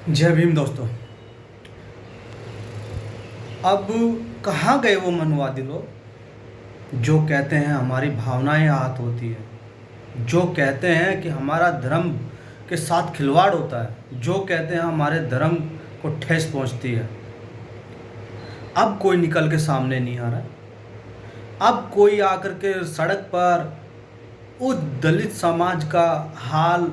जय भीम दोस्तों। अब कहाँ गए वो मनवादी लोग जो कहते हैं हमारी भावनाएं आहत होती है, जो कहते हैं कि हमारा धर्म के साथ खिलवाड़ होता है, जो कहते हैं हमारे धर्म को ठेस पहुंचती है। अब कोई निकल के सामने नहीं आ रहा है। अब कोई आकर के सड़क पर उस दलित समाज का हाल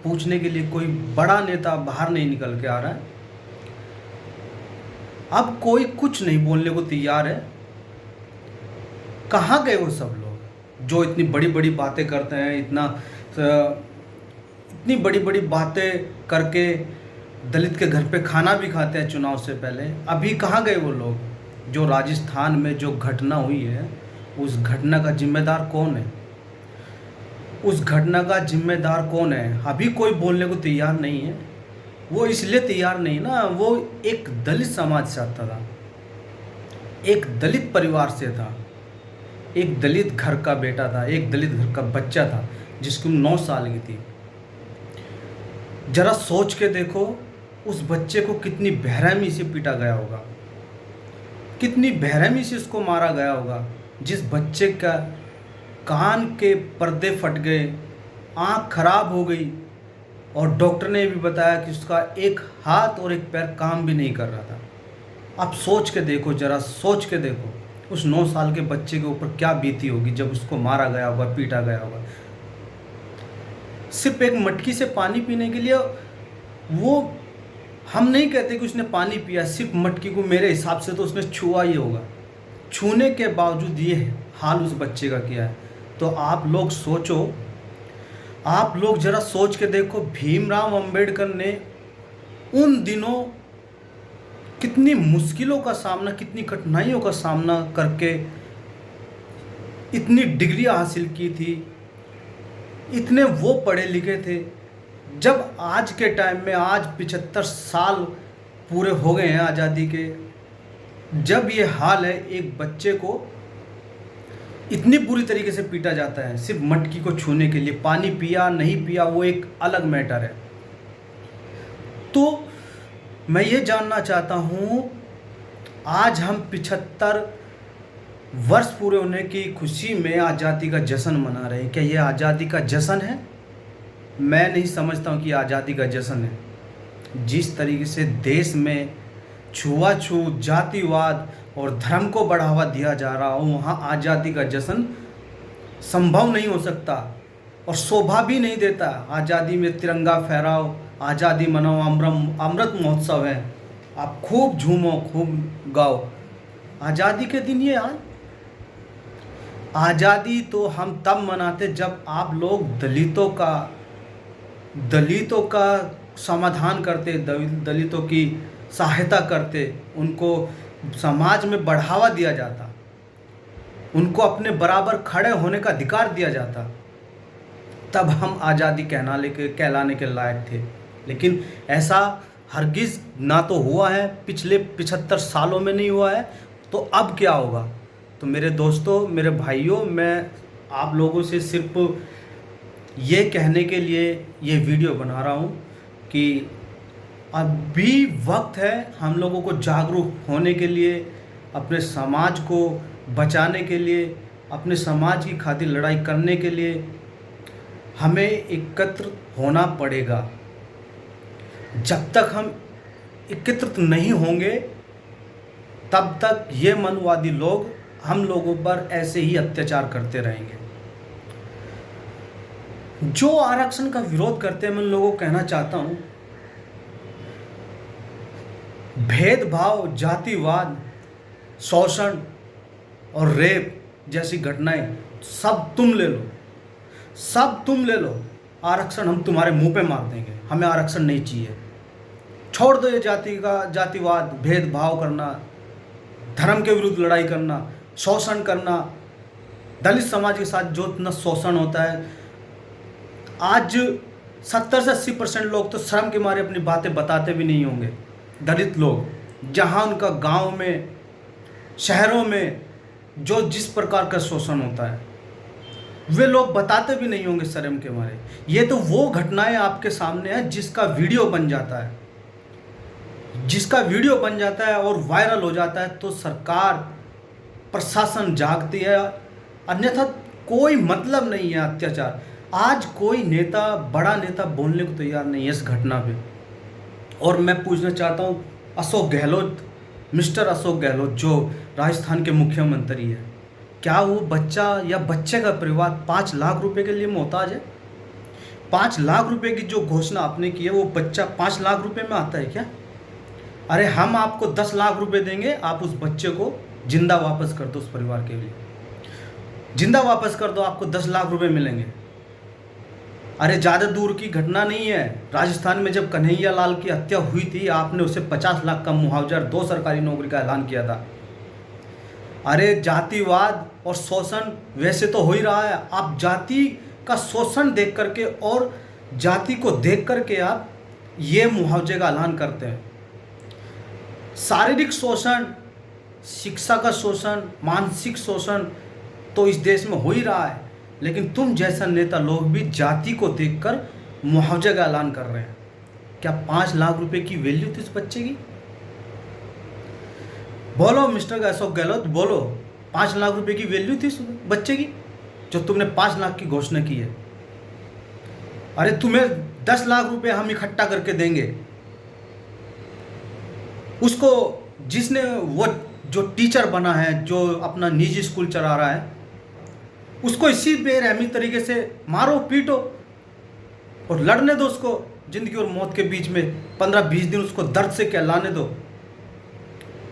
पूछने के लिए कोई बड़ा नेता बाहर नहीं निकल के आ रहा है। अब कोई कुछ नहीं बोलने को तैयार है। कहाँ गए वो सब लोग जो इतनी बड़ी बड़ी बातें करते हैं, इतनी बड़ी बड़ी बातें करके दलित के घर पे खाना भी खाते हैं चुनाव से पहले। अभी कहाँ गए वो लोग? जो राजस्थान में जो घटना हुई है, उस घटना का जिम्मेदार कौन है? उस घटना का जिम्मेदार कौन है? अभी कोई बोलने को तैयार नहीं है। वो इसलिए तैयार नहीं ना, वो एक दलित समाज से आता था, एक दलित परिवार से था, एक दलित घर का बेटा था, एक दलित घर का बच्चा था जिसकी उम्र 9 साल की थी। जरा सोच के देखो, उस बच्चे को कितनी बेरहमी से पीटा गया होगा, कितनी बेरहमी से उसको मारा गया होगा। जिस बच्चे का कान के पर्दे फट गए, आँख खराब हो गई, और डॉक्टर ने भी बताया कि उसका एक हाथ और एक पैर काम भी नहीं कर रहा था। आप सोच के देखो, ज़रा सोच के देखो, उस 9 साल के बच्चे के ऊपर क्या बीती होगी जब उसको मारा गया होगा, पीटा गया होगा। सिर्फ एक मटकी से पानी पीने के लिए, वो हम नहीं कहते कि उसने पानी पिया, सिर्फ मटकी को मेरे हिसाब से तो उसने छुआ ही होगा। छूने के बावजूद ये हाल उस बच्चे का किया है। तो आप लोग सोचो, आप लोग ज़रा सोच के देखो, भीमराव अंबेडकर ने उन दिनों कितनी मुश्किलों का सामना, कितनी कठिनाइयों का सामना करके इतनी डिग्री हासिल की थी, इतने वो पढ़े लिखे थे। जब आज के टाइम में, आज 75 साल पूरे हो गए हैं आज़ादी के, जब ये हाल है, एक बच्चे को इतनी बुरी तरीके से पीटा जाता है सिर्फ मटकी को छूने के लिए। पानी पिया नहीं पिया वो एक अलग मैटर है। तो मैं ये जानना चाहता हूँ, आज हम 75 वर्ष पूरे होने की खुशी में आज़ादी का जश्न मना रहे हैं। क्या ये आज़ादी का जश्न है? मैं नहीं समझता हूँ कि आज़ादी का जश्न है। जिस तरीके से देश में छुआछूत, जातिवाद और धर्म को बढ़ावा दिया जा रहा हो, वहाँ आज़ादी का जश्न संभव नहीं हो सकता और शोभा भी नहीं देता। आज़ादी में तिरंगा फहराओ, आज़ादी मनाओ, अमृत महोत्सव है, आप खूब झूमो, खूब गाओ। आज़ादी के दिन ये यार, आज़ादी तो हम तब मनाते जब आप लोग दलितों का समाधान करते, दलितों की सहायता करते, उनको समाज में बढ़ावा दिया जाता, उनको अपने बराबर खड़े होने का अधिकार दिया जाता, तब हम आज़ादी कहलाने के लायक थे। लेकिन ऐसा हरगिज़ ना तो हुआ है, पिछले 75 सालों में नहीं हुआ है, तो अब क्या होगा? तो मेरे दोस्तों, मेरे भाइयों, मैं आप लोगों से सिर्फ ये कहने के लिए ये वीडियो बना रहा हूँ कि अभी वक्त है हम लोगों को जागरूक होने के लिए, अपने समाज को बचाने के लिए, अपने समाज की खातिर लड़ाई करने के लिए हमें एकत्र होना पड़ेगा। जब तक हम एकत्रित नहीं होंगे, तब तक ये मनवादी लोग हम लोगों पर ऐसे ही अत्याचार करते रहेंगे। जो आरक्षण का विरोध करते हैं, मैं उन लोगों को कहना चाहता हूँ, भेदभाव, जातिवाद, शोषण और रेप जैसी घटनाएं सब तुम ले लो, सब तुम ले लो। आरक्षण हम तुम्हारे मुंह पे मार देंगे, हमें आरक्षण नहीं चाहिए। छोड़ दो ये जातिवाद, भेदभाव करना, धर्म के विरुद्ध लड़ाई करना, शोषण करना। दलित समाज के साथ जो इतना शोषण होता है, आज 70 से 80% लोग तो शर्म के मारे अपनी बातें बताते भी नहीं होंगे। दलित लोग जहाँ उनका गांव में, शहरों में जो जिस प्रकार का शोषण होता है, वे लोग बताते भी नहीं होंगे शर्म के मारे। ये तो वो घटनाएं आपके सामने हैं जिसका वीडियो बन जाता है। जिसका वीडियो बन जाता है और वायरल हो जाता है तो सरकार प्रशासन जागती है, अन्यथा कोई मतलब नहीं है अत्याचार। आज कोई नेता, बड़ा नेता बोलने को तैयार नहीं है इस घटना पे। और मैं पूछना चाहता हूँ अशोक गहलोत, मिस्टर अशोक गहलोत जो राजस्थान के मुख्यमंत्री है, क्या वो बच्चा या बच्चे का परिवार 5 लाख रुपए के लिए मोहताज है? 5 लाख रुपए की जो घोषणा आपने की है वो बच्चा 5 लाख रुपए में आता है क्या? अरे हम आपको 10 लाख रुपए देंगे, आप उस बच्चे को जिंदा वापस कर दो, उस परिवार के लिए जिंदा वापस कर दो, आपको 10 लाख रुपए मिलेंगे। अरे ज़्यादा दूर की घटना नहीं है, राजस्थान में जब कन्हैया लाल की हत्या हुई थी आपने उसे 50 लाख का मुआवजा, 2 सरकारी नौकरी का ऐलान किया था। अरे जातिवाद और शोषण वैसे तो हो ही रहा है, आप जाति का शोषण देख करके और जाति को देख करके आप ये मुआवजे का ऐलान करते हैं। शारीरिक शोषण, शिक्षा का शोषण, मानसिक शोषण तो इस देश में हो ही रहा है, लेकिन तुम जैसा नेता लोग भी जाति को देखकर मुआवजे का ऐलान कर रहे हैं। क्या 5 लाख रुपए की वैल्यू थी उस बच्चे की? बोलो मिस्टर अशोक गहलोत, बोलो 5 लाख रुपए की वैल्यू थी उस बच्चे की जो तुमने 5 लाख की घोषणा की है? अरे तुम्हें 10 लाख रुपए हम इकट्ठा करके देंगे, उसको जिसने वो जो टीचर बना है, जो अपना निजी स्कूल चला रहा है, उसको इसी बेरहमी तरीके से मारो पीटो और लड़ने दो उसको जिंदगी और मौत के बीच में। 15-20 दिन उसको दर्द से कहलाने दो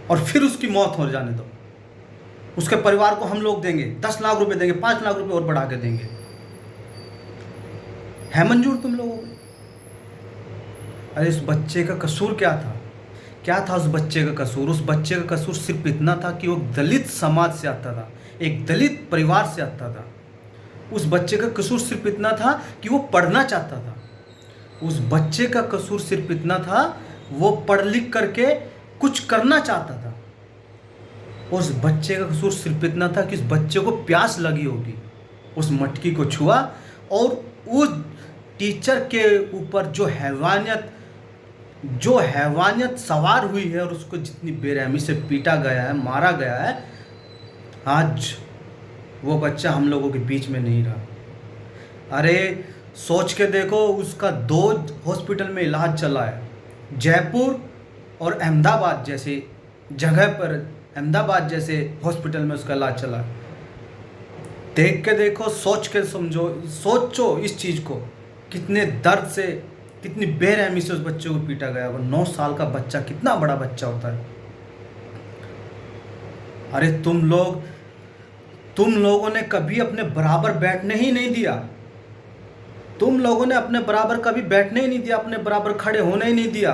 और फिर उसकी मौत हो जाने दो। उसके परिवार को हम लोग देंगे 10 लाख रुपए देंगे, 5 लाख रुपए और बढ़ा के देंगे। है मंजूर तुम लोगों को? अरे इस बच्चे का कसूर क्या था? क्या था उस बच्चे का कसूर? उस बच्चे का कसूर सिर्फ इतना था कि वो दलित समाज से आता था, एक दलित परिवार से आता था। उस बच्चे का कसूर सिर्फ इतना था कि वो पढ़ना चाहता था। उस बच्चे का कसूर सिर्फ इतना था, वो पढ़ लिख करके कुछ करना चाहता था। उस बच्चे का कसूर सिर्फ इतना था कि उस बच्चे को प्यास लगी होगी, उस मटकी को छुआ और उस टीचर के ऊपर जो हैवानियत सवार हुई है और उसको जितनी बेरहमी से पीटा गया है, मारा गया है, आज वो बच्चा हम लोगों के बीच में नहीं रहा। अरे सोच के देखो, उसका 2 हॉस्पिटल में इलाज चला है, जयपुर और अहमदाबाद जैसे जगह पर, अहमदाबाद जैसे हॉस्पिटल में उसका इलाज चला है। देख के देखो, सोच के समझो, सोचो इस चीज़ को, कितने दर्द से, कितनी बेरहमी से उस बच्चे को पीटा गया। वो 9 साल का बच्चा कितना बड़ा बच्चा होता है। अरे तुम लोगों ने कभी अपने बराबर बैठने ही नहीं दिया। तुम लोगों ने अपने बराबर कभी बैठने ही नहीं दिया, अपने बराबर खड़े होने ही नहीं दिया।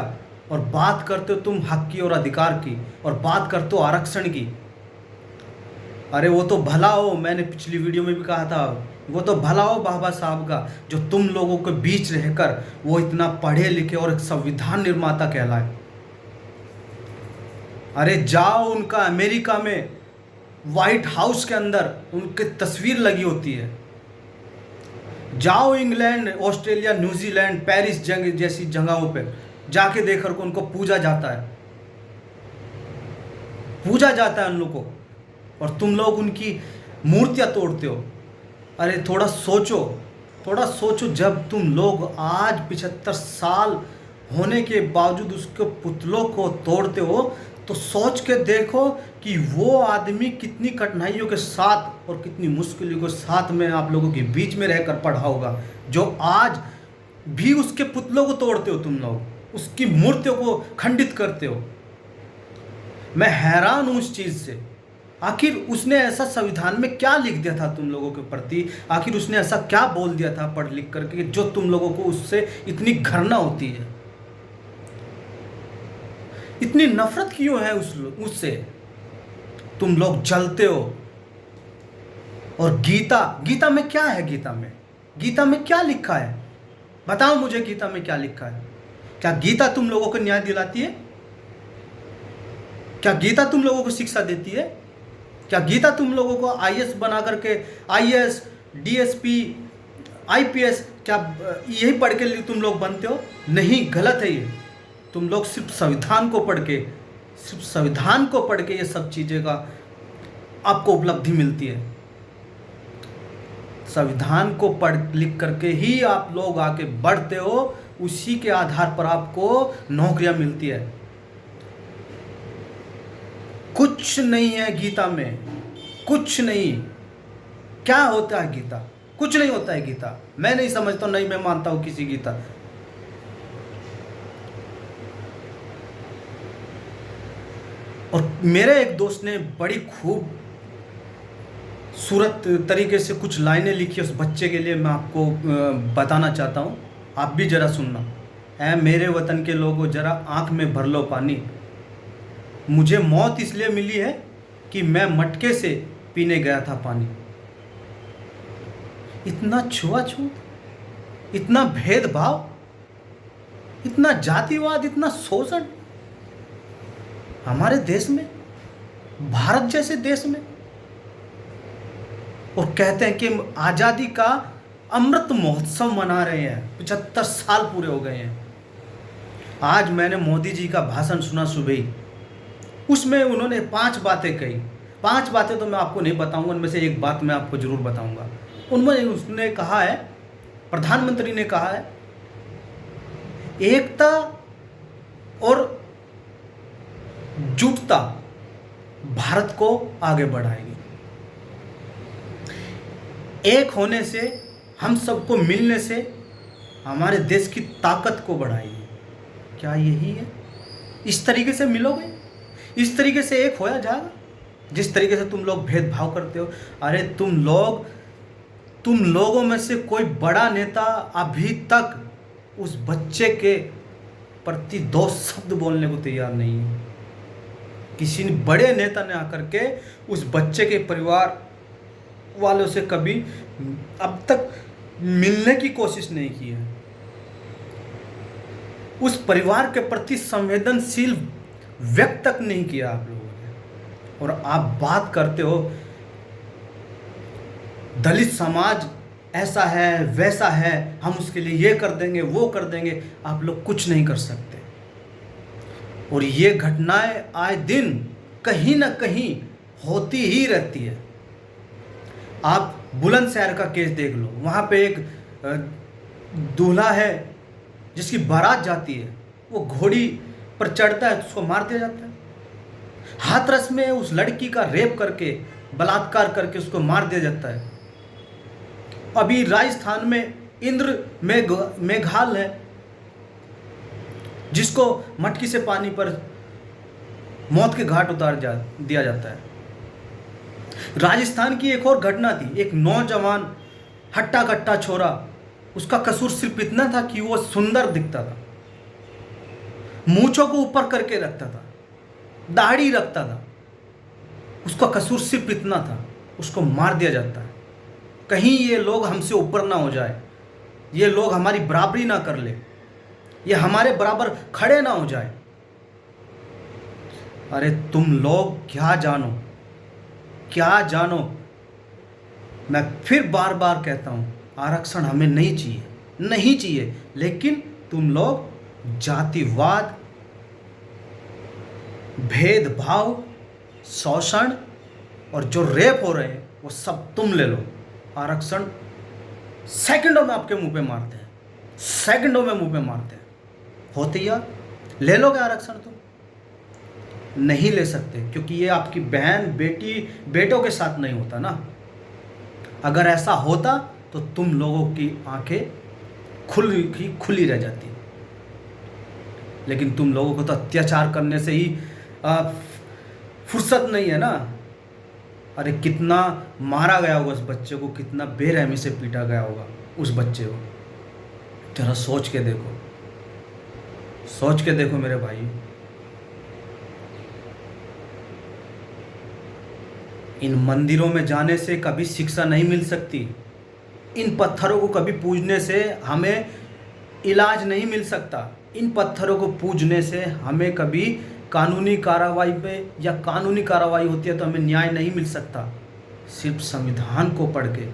और बात करते हो तुम हक की और अधिकार की, और बात करते हो आरक्षण की। अरे वो तो भला हो, मैंने पिछली वीडियो में भी कहा था, वो तो भला हो बाबा साहब का जो तुम लोगों के बीच रहकर वो इतना पढ़े लिखे और एक संविधान निर्माता कहलाए। अरे जाओ, उनका अमेरिका में व्हाइट हाउस के अंदर उनकी तस्वीर लगी होती है। जाओ इंग्लैंड, ऑस्ट्रेलिया, न्यूजीलैंड, पेरिस जैसी जगहों पे जाके देखकर को उनको पूजा जाता है, उन लोगों को, और तुम लोग उनकी मूर्तियां तोड़ते हो। अरे थोड़ा सोचो, जब तुम लोग आज 75 साल होने के बावजूद उसके पुतलों को तोड़ते हो, तो सोच के देखो कि वो आदमी कितनी कठिनाइयों के साथ और कितनी मुश्किलों के साथ में आप लोगों के बीच में रहकर पढ़ा होगा, जो आज भी उसके पुतलों को तोड़ते हो तुम लोग, उसकी मूर्तियों को खंडित करते हो। मैं हैरान हूं उस चीज़ से। आखिर उसने ऐसा संविधान में क्या लिख दिया था तुम लोगों के प्रति? आखिर उसने ऐसा क्या बोल दिया था पढ़ लिख करके जो तुम लोगों को उससे इतनी घृणा होती है, इतनी नफरत क्यों है उससे? तुम लोग जलते हो। और गीता में क्या है? गीता में क्या लिखा है? बताओ मुझे, गीता में क्या लिखा है? क्या गीता तुम लोगों को न्याय दिलाती है? क्या गीता तुम लोगों को शिक्षा देती है? क्या गीता तुम लोगों को आईएएस बना करके, आईएएस, डीएसपी, आईपीएस, क्या यही पढ़ के तुम लोग बनते हो? नहीं, गलत है ये। तुम लोग सिर्फ संविधान को पढ़ के ये सब चीज़ें का आपको उपलब्धि मिलती है। संविधान को पढ़ लिख करके ही आप लोग आगे बढ़ते हो, उसी के आधार पर आपको नौकरियां मिलती है। कुछ नहीं है गीता में, कुछ नहीं। क्या होता है गीता? कुछ नहीं होता है गीता। मैं नहीं समझता, नहीं मैं मानता हूं किसी गीता। और मेरे एक दोस्त ने बड़ी खूब सूरत तरीके से कुछ लाइनें लिखी उस बच्चे के लिए, मैं आपको बताना चाहता हूँ, आप भी जरा सुनना। ऐ मेरे वतन के लोगों, जरा आंख में भर लो पानी, मुझे मौत इसलिए मिली है कि मैं मटके से पीने गया था पानी। इतना छुआछूत, इतना भेदभाव, इतना जातिवाद, इतना शोषण हमारे देश में, भारत जैसे देश में। और कहते हैं कि आज़ादी का अमृत महोत्सव मना रहे हैं, 75 साल पूरे हो गए हैं। आज मैंने मोदी जी का भाषण सुना सुबह ही, उसमें उन्होंने 5 बातें कही। 5 बातें तो मैं आपको नहीं बताऊंगा, उनमें से एक बात मैं आपको जरूर बताऊंगा। उसने कहा है, प्रधानमंत्री ने कहा है, एकता और जुटता भारत को आगे बढ़ाएगी। एक होने से, हम सबको मिलने से हमारे देश की ताकत को बढ़ाएगी। क्या यही है? इस तरीके से मिलोगे, इस तरीके से एक होया जाएगा। जिस तरीके से तुम लोग भेदभाव करते हो, अरे तुम लोगों में से कोई बड़ा नेता अभी तक उस बच्चे के प्रति 2 शब्द बोलने को तैयार नहीं है। किसी बड़े नेता ने आकर के उस बच्चे के परिवार वालों से कभी अब तक मिलने की कोशिश नहीं की है। उस परिवार के प्रति संवेदनशील व्यक्त तक नहीं किया आप लोगों ने। और आप बात करते हो दलित समाज ऐसा है, वैसा है, हम उसके लिए ये कर देंगे, वो कर देंगे। आप लोग कुछ नहीं कर सकते। और ये घटनाएं आए दिन कहीं ना कहीं होती ही रहती है। आप बुलंदशहर का केस देख लो, वहाँ पे एक दूल्हा है जिसकी बारात जाती है, वो घोड़ी पर चढ़ता है तो उसको मार दिया जाता है। हाथरस में उस लड़की का रेप करके, बलात्कार करके उसको मार दिया जाता है। अभी राजस्थान में इंद्र मेघाल है जिसको मटकी से पानी पर मौत के घाट उतार दिया जाता है। राजस्थान की एक और घटना थी, एक नौजवान हट्टा कट्टा छोरा, उसका कसूर सिर्फ इतना था कि वो सुंदर दिखता था, मूंछों को ऊपर करके रखता था, दाढ़ी रखता था, उसका कसूर सिर्फ इतना था, उसको मार दिया जाता है। कहीं ये लोग हमसे ऊपर ना हो जाए, ये लोग हमारी बराबरी ना कर ले, ये हमारे बराबर खड़े ना हो जाए। अरे तुम लोग क्या जानो। मैं फिर बार बार कहता हूं, आरक्षण हमें नहीं चाहिए। लेकिन तुम लोग जातिवाद, भेदभाव, शोषण और जो रेप हो रहे हैं वो सब तुम ले लो। आरक्षण सेकंडों में आपके मुंह पे मारते हैं, सेकंडों में मुंह पे मारते हैं। हो तैयार? ले लोगे आरक्षण? तुम नहीं ले सकते, क्योंकि ये आपकी बहन, बेटी, बेटों के साथ नहीं होता ना। अगर ऐसा होता तो तुम लोगों की आंखें खुली रह जाती। लेकिन तुम लोगों को तो अत्याचार करने से ही फुर्सत नहीं है ना। अरे कितना मारा गया होगा उस बच्चे को, कितना बेरहमी से पीटा गया होगा उस बच्चे को। जरा सोच के देखो मेरे भाई। इन मंदिरों में जाने से कभी शिक्षा नहीं मिल सकती, इन पत्थरों को कभी पूजने से हमें इलाज नहीं मिल सकता, इन पत्थरों को पूजने से हमें कभी कानूनी कार्रवाई पे या कानूनी कार्रवाई होती है तो हमें न्याय नहीं मिल सकता। सिर्फ संविधान को पढ़ के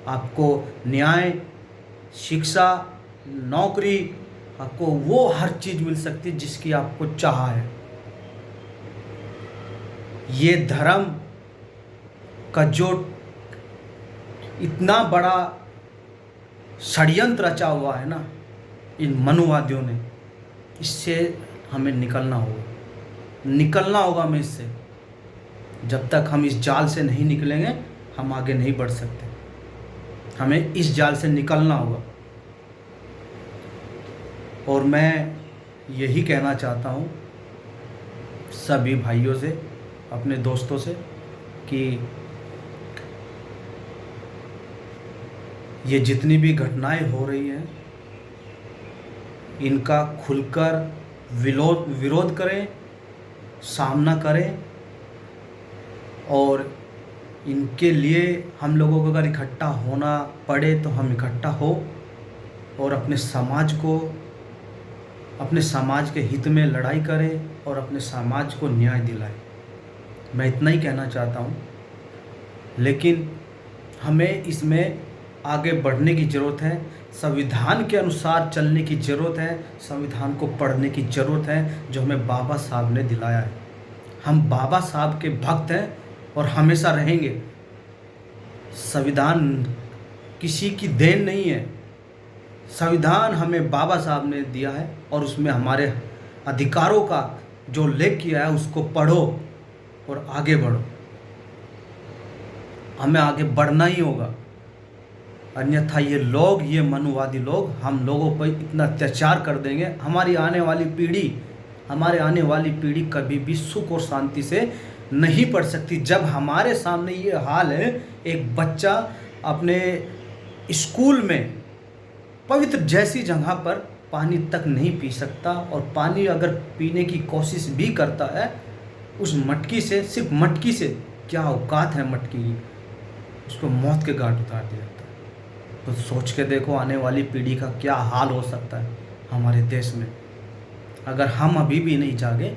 आपको न्याय, शिक्षा, नौकरी आपको वो हर चीज़ मिल सकती है जिसकी आपको चाह है। ये धर्म का जो इतना बड़ा षड्यंत्र रचा हुआ है ना इन मनुवादियों ने, इससे हमें निकलना होगा हमें इससे। जब तक हम इस जाल से नहीं निकलेंगे हम आगे नहीं बढ़ सकते। हमें इस जाल से निकलना होगा। और मैं यही कहना चाहता हूँ सभी भाइयों से, अपने दोस्तों से, कि ये जितनी भी घटनाएं हो रही हैं इनका खुलकर विरोध करें, सामना करें। और इनके लिए हम लोगों को अगर इकट्ठा होना पड़े तो हम इकट्ठा हो और अपने समाज के हित में लड़ाई करें और अपने समाज को न्याय दिलाएं। मैं इतना ही कहना चाहता हूँ। लेकिन हमें इसमें आगे बढ़ने की ज़रूरत है, संविधान के अनुसार चलने की ज़रूरत है, संविधान को पढ़ने की ज़रूरत है जो हमें बाबा साहब ने दिलाया है। हम बाबा साहब के भक्त हैं और हमेशा रहेंगे। संविधान किसी की देन नहीं है, संविधान हमें बाबा साहब ने दिया है और उसमें हमारे अधिकारों का जो उल्लेख किया है उसको पढ़ो और आगे बढ़ो। हमें आगे बढ़ना ही होगा, अन्यथा ये मनुवादी लोग हम लोगों पर इतना अत्याचार कर देंगे। हमारी आने वाली पीढ़ी कभी भी सुख और शांति से नहीं पढ़ सकती। जब हमारे सामने ये हाल है, एक बच्चा अपने स्कूल में पवित्र जैसी जगह पर पानी तक नहीं पी सकता, और पानी अगर पीने की कोशिश भी करता है उस मटकी से, सिर्फ मटकी से, क्या औकात है मटकी की, उसको मौत के घाट उतार दिया जाता है। तो सोच के देखो आने वाली पीढ़ी का क्या हाल हो सकता है हमारे देश में। अगर हम अभी भी नहीं जागे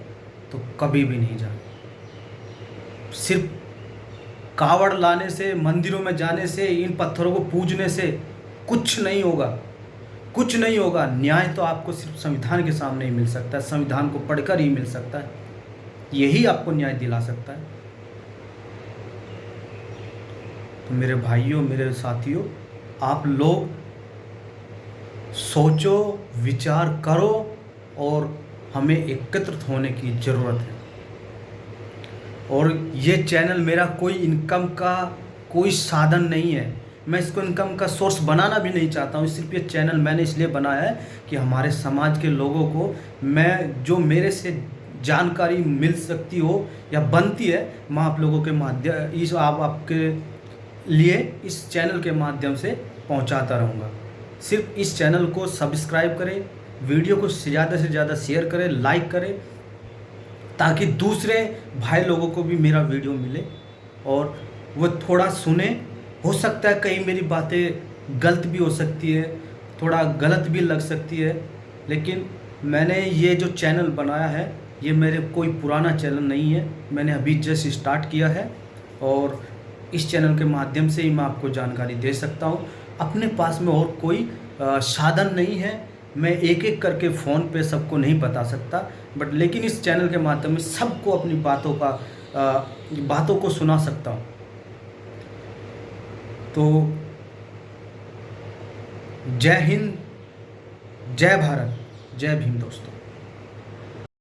तो कभी भी नहीं जागे। सिर्फ कावड़ लाने से, मंदिरों में जाने से, इन पत्थरों को पूजने से कुछ नहीं होगा। न्याय तो आपको सिर्फ संविधान के सामने ही मिल सकता है, संविधान को पढ़कर ही मिल सकता है। यही आपको न्याय दिला सकता है। तो मेरे भाइयों, मेरे साथियों, आप लोग सोचो, विचार करो और हमें एकत्रित होने की ज़रूरत है। और ये चैनल मेरा कोई इनकम का कोई साधन नहीं है। मैं इसको इनकम का सोर्स बनाना भी नहीं चाहता हूँ। सिर्फ ये चैनल मैंने इसलिए बनाया है कि हमारे समाज के लोगों को मैं जो मेरे से जानकारी मिल सकती हो या बनती है, मैं आप लोगों के माध्यम आपके लिए इस चैनल के माध्यम से पहुंचाता रहूँगा। सिर्फ इस चैनल को सब्सक्राइब करें, वीडियो को ज़्यादा से ज़्यादा शेयर करें, लाइक करें, ताकि दूसरे भाई लोगों को भी मेरा वीडियो मिले और वो थोड़ा सुने। हो सकता है कहीं मेरी बातें गलत भी हो सकती है, थोड़ा गलत भी लग सकती है, लेकिन मैंने ये जो चैनल बनाया है ये मेरे कोई पुराना चैनल नहीं है। मैंने अभी जस्ट स्टार्ट किया है और इस चैनल के माध्यम से ही मैं आपको जानकारी दे सकता हूँ। अपने पास में और कोई साधन नहीं है। मैं एक एक करके फ़ोन पे सबको नहीं बता सकता, लेकिन इस चैनल के माध्यम में सबको अपनी बातों को सुना सकता हूँ। तो जय हिंद, जय भारत, जय भीम दोस्तों।